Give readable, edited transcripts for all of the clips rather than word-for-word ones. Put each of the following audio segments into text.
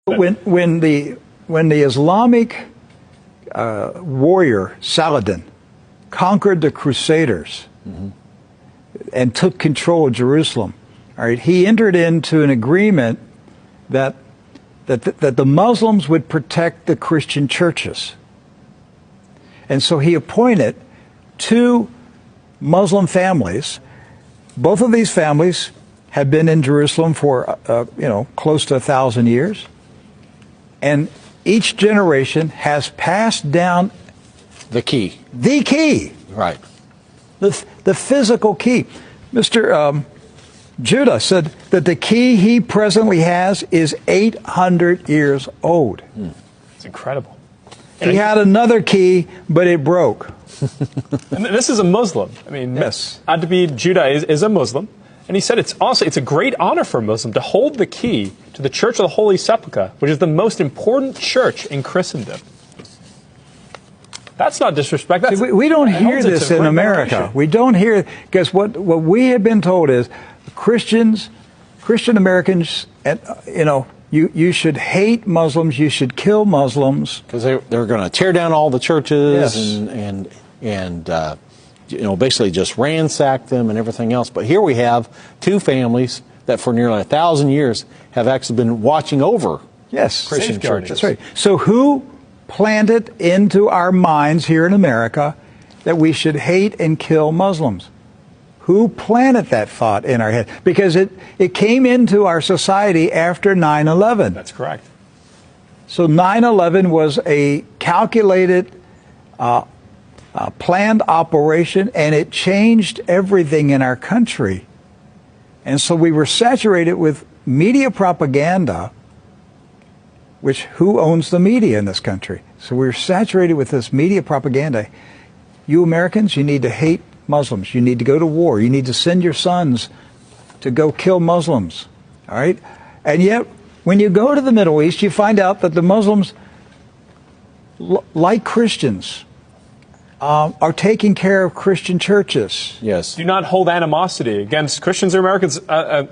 When the Islamic warrior Saladin conquered the Crusaders and took control of Jerusalem, all right, he entered into an agreement that the Muslims would protect the Christian churches. And so he appointed two Muslim families. Both of these families have been in Jerusalem for, close to 1,000 years. And each generation has passed down the key. The key. Right. The physical key. Mr. Judah said that the key he presently has is 800 years old. It's incredible. He had another key, but it broke. And this is a Muslim. I mean, yes. Adbi Judah is a Muslim. And he said it's a great honor for a Muslim to hold the key to the Church of the Holy Sepulchre, which is the most important church in Christendom. That's not disrespect. That's, we don't hear this in America. We don't hear, because what we have been told is Christian Americans, you should hate Muslims, you should kill Muslims. Because they're going to tear down all the churches yes. and basically just ransack them and everything else. But here we have two families that for nearly 1,000 years have actually been watching over Christian churches. That's right. So who planted into our minds here in America that we should hate and kill Muslims? Who planted that thought in our head? Because it came into our society after 9/11. That's correct. So 9/11 was a calculated, planned operation, and it changed everything in our country. And so we were saturated with media propaganda, which who owns the media in this country? So we were saturated with this media propaganda. You Americans, you need to hate Muslims. You need to go to war. You need to send your sons to go kill Muslims. All right? And yet, when you go to the Middle East, you find out that the Muslims, like Christians, are taking care of Christian churches. Yes. Do not hold animosity against Christians or Americans,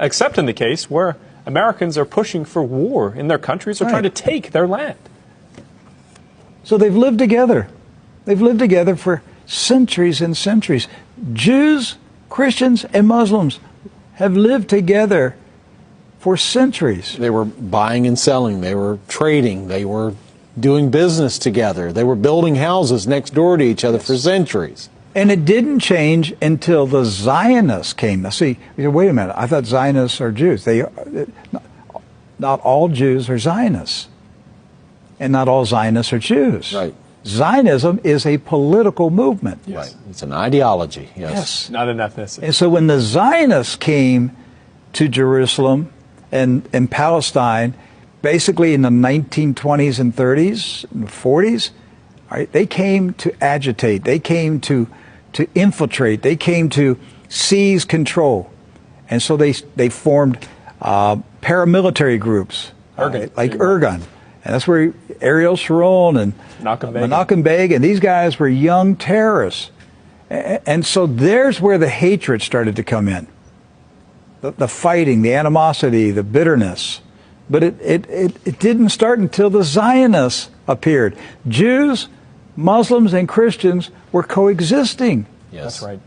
except in the case where Americans are pushing for war in their countries or trying to take their land. So they've lived together. They've lived together for centuries and centuries. Jews, Christians, and Muslims have lived together for centuries. They were buying and selling. They were trading. They were doing business together. They were building houses next door to each other for centuries. And it didn't change until the Zionists came. Now, see, wait a minute. I thought Zionists are Jews. Not all Jews are Zionists. And not all Zionists are Jews. Right. Zionism is a political movement. Yes. Right. It's an ideology. Yes. Not an ethnicity. And so when the Zionists came to Jerusalem and Palestine, basically in the 1920s and 30s and 40s, right, they came to agitate. They came to infiltrate. They came to seize control. And so they formed paramilitary groups like Irgun. And that's where Ariel Sharon and Menachem Begin, and these guys were young terrorists. And so there's where the hatred started to come in. The fighting, the animosity, the bitterness. But it didn't start until the Zionists appeared. Jews, Muslims, and Christians were coexisting. Yes. That's right.